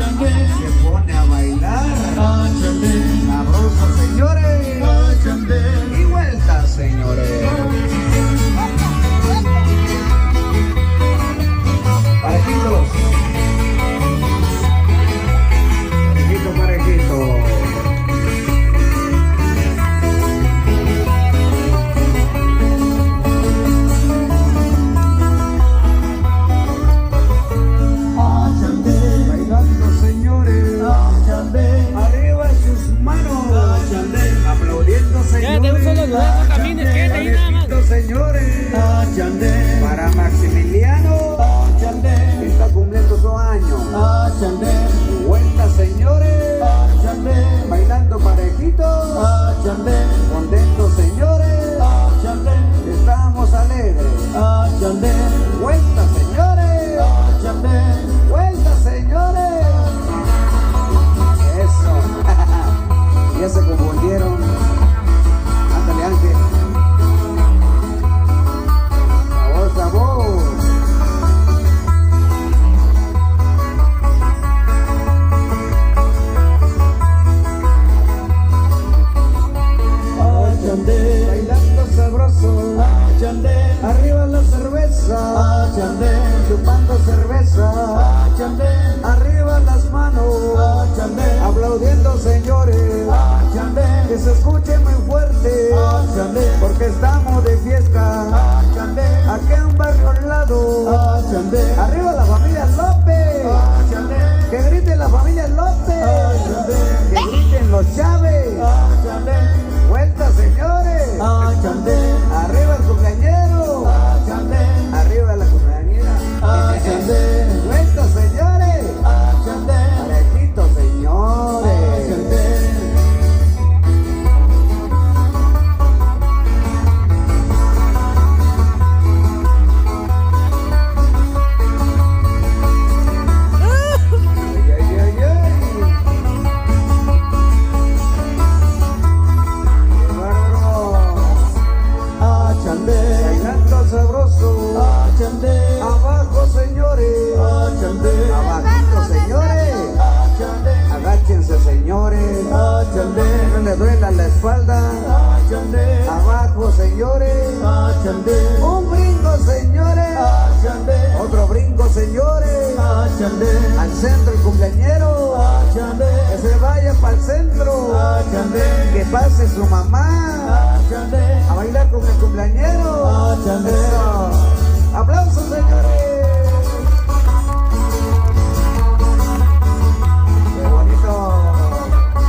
se pone a bailar. Sabroso, señores. Y vuelta, señores. Parejitos. Parejito, parejito. Señores, para Maximiliano, que está cumpliendo su año. Vuelta, señores, bailando parejito, contentos, señores, estamos alegres. Vuelta, señores, vuelta, señores. Eso. Ya se confundieron. Ándale, Ángel. Sabor. Bailando sabroso, arriba la cerveza, chupando cerveza, arriba las manos, aplaudiendo, señores, que se escuche muy fuerte, porque estamos de fiesta, aquí en un barrio al lado, arriba la familia López, que griten la familia López, que griten los Chávez, vuelta, señores, arriba el cumpleañero, arriba la cumpleañera, vuelta, señores, parejitos, señores. Bailando sabroso, abajo, señores, abajito, señores, agáchense, señores, no le duela la espalda, abajo, señores, un brinco, señores, otro brinco, señores, al centro el cumpleañero, que se vaya para el centro, que pase su mamá a bailar con el cumpleañero. Eso. Aplausos, señores. Qué bonito.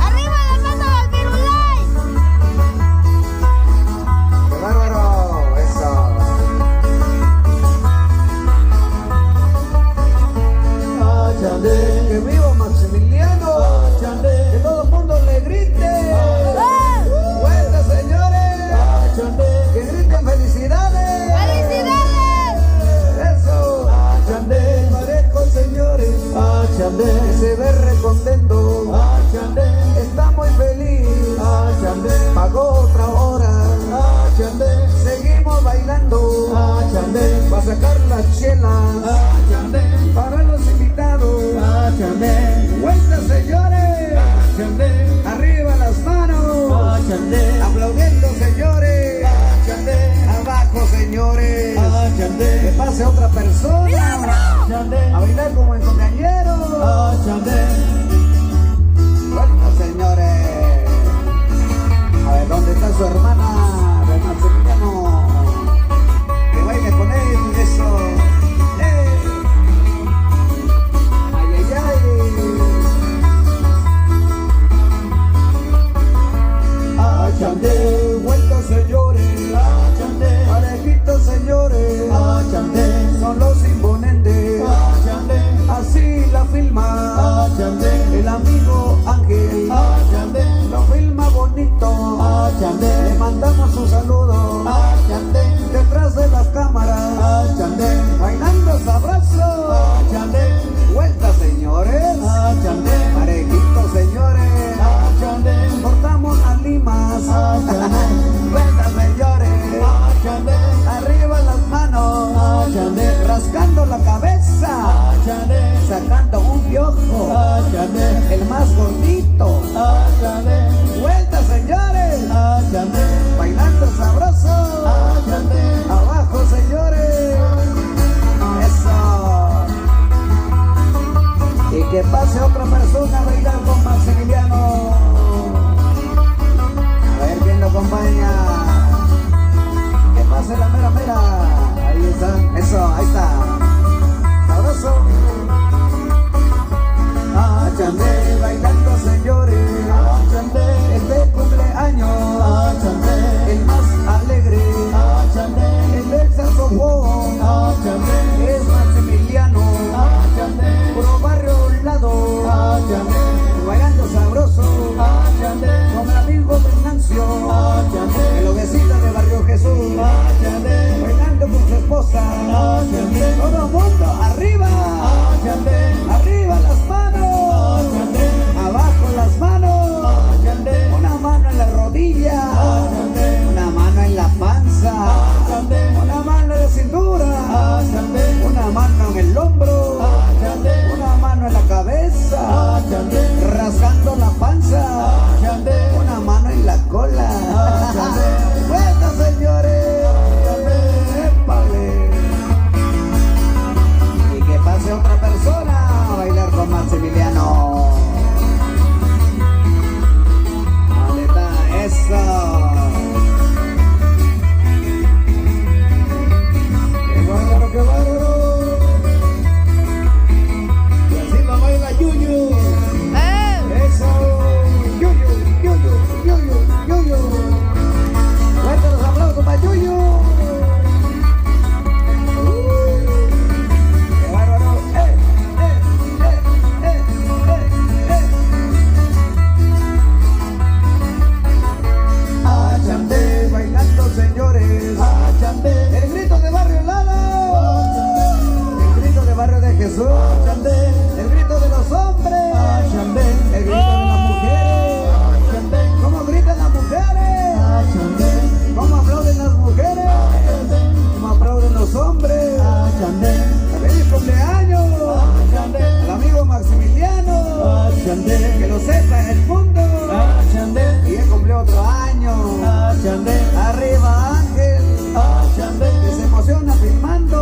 ¡Arriba las manos, Virulay! Qué bárbaro. Eso. Que viva Maximiliano. Que todo el mundo le grite. Vuelta, señores. Que griten felicidades. ¡Felicidades! Eso. Parejo, señores. Que se ve recontento. Está muy feliz. Pagó otra hora. Seguimos bailando. Va a sacar las chelas para los invitados. Vuelta, señores. Arriba las manos. Aplaudiendo, señores. Abajo, señores. Que pase otra persona a bailar como el compañero. Vuelta, señores. A ver, ¿dónde está su hermana de Maximiliano? Que baile con él, eso. Ay, ay, ay. Vuelta, señores. Parejitos, señores. Son los imponentes. Así la filma el amigo Ángel. Lo filma bonito. Le que pase otra persona a bailar con Maximiliano. A ver quién lo acompaña. Que pase la mera mera. Ahí está, eso, ahí está. Sabroso. Chandé, bailando señores. Chandé, este cumpleaños. Chandé, el más alegre. Chandé, el del saxofón. Chandé, es Maximiliano. Chandé, puro barrio a un lado. Chandé, bailando sabroso. Chandé, con el amigo Venancio. Chandé, el obesito de Barrio Jesús. Chandé, bailando con su esposa. Chandé, todo mundo arriba. Chandé, arriba las manos. Abajo las manos. Una mano en la rodilla. Una mano en la panza. Una mano en la cintura. Una mano en el hombro. Una mano en la cabeza. Rascando la panza. Una mano en la cola. ¡Vuelta, señores! ¡Épale! Y que pase otra persona a bailar con Maximiliano. ¿Dónde está? ¡Eso! ¡Qué bárbaro, qué bárbaro! Y así la baila Yuyu. ¡Eso! ¡Yuyu, Yuyu, Yuyu, Yuyu! ¡Fuerte los aplausos para Yuyu! ¡Qué bárbaro! Chandé, bailando señores. Chandé, el grito de Barrio Lala. El grito de Barrio de Jesús. Chandé, el grito de los hombres. Chandé, el grito de las mujeres. Chandé, ¿cómo gritan las mujeres? Chandé, ¿cómo aplauden las mujeres? ¿Cómo aplauden los hombres? Chandé, feliz cumpleaños. Chandé, al amigo Maximiliano. Chandé, que lo sepa el mundo. Chandé, y él cumplió otro año. Arriba Ángel. Que se emociona filmando.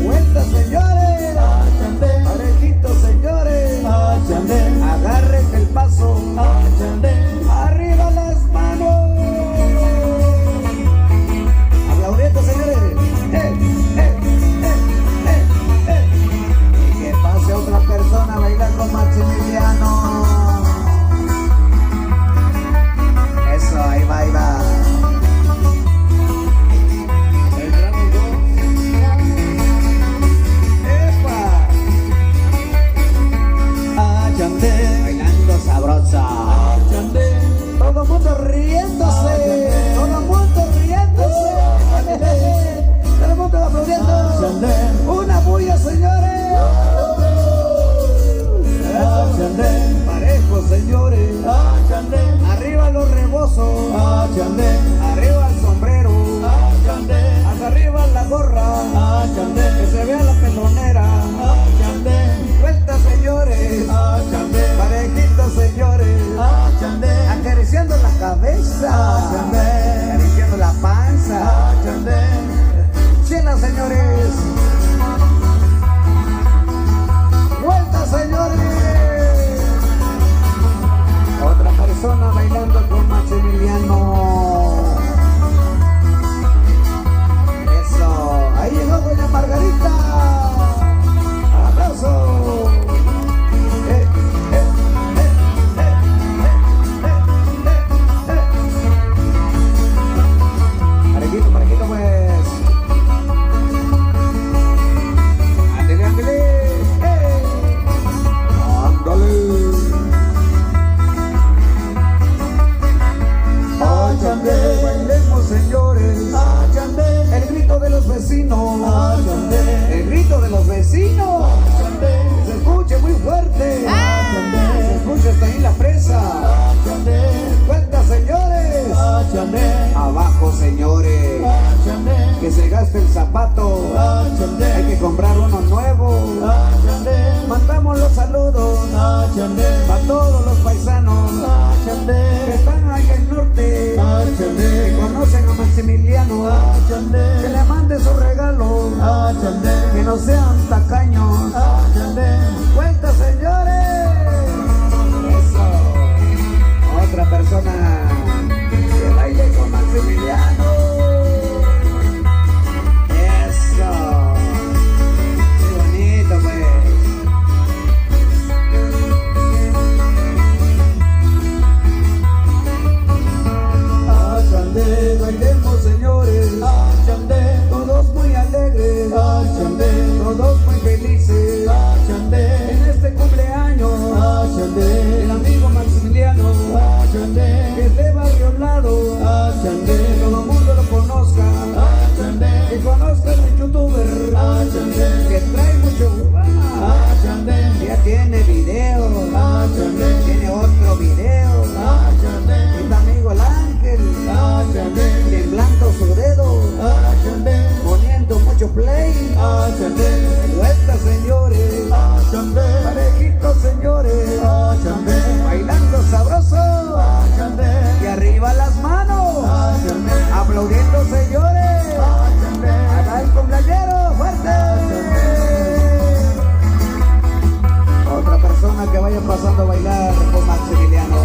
Vuelta señores. Parejitos señores. Agarren el paso. Arriba las manos. Aplaudiendo señores. Y que pase otra persona a bailar con Maximiliano. Eso, ahí va, ahí va. Entramos dos. ¡Epa! Chandé, bailando sabrosa. Chandé, todo el mundo riéndose. Todo el mundo riéndose. Todo el mundo aplaudiendo. Una bulla, señores. Parejo, señores. Arriba los rebozos. Arriba el sombrero. Hasta arriba la gorra. Que se vea la pelonera. Vuelta, señores. Parejitos, señores. Acariciando la cabeza. Acariciando la panza. Chela, señores. Vuelta, señores. Otra persona bailando con Maximiliano. Eso. Ahí llegó doña Margarita. Aplauso. Parejito, parejito pues. Ándale, ándale. Ándale. Chandé, bailemos señores. Chandé, el grito de los vecinos. Chandé, el grito de los vecinos. Chandé, se escuche muy fuerte. Chandé, se escucha hasta ahí la presa. Chandé, vuelta señores. Chandé, abajo señores. Chandé, que se gaste el zapato. Chandé, hay que comprar uno nuevo. Chandé, mandamos los saludos. Para todos los paisanos. Que están ahí al norte. Que conocen a Maximiliano. Que le mande su regalo. Que no sean tacaños. Vuelta señores, bailando sabroso, y arriba las manos, aplaudiendo señores, acá el cumpleañero fuerte. Otra persona que vaya pasando a bailar con Maximiliano.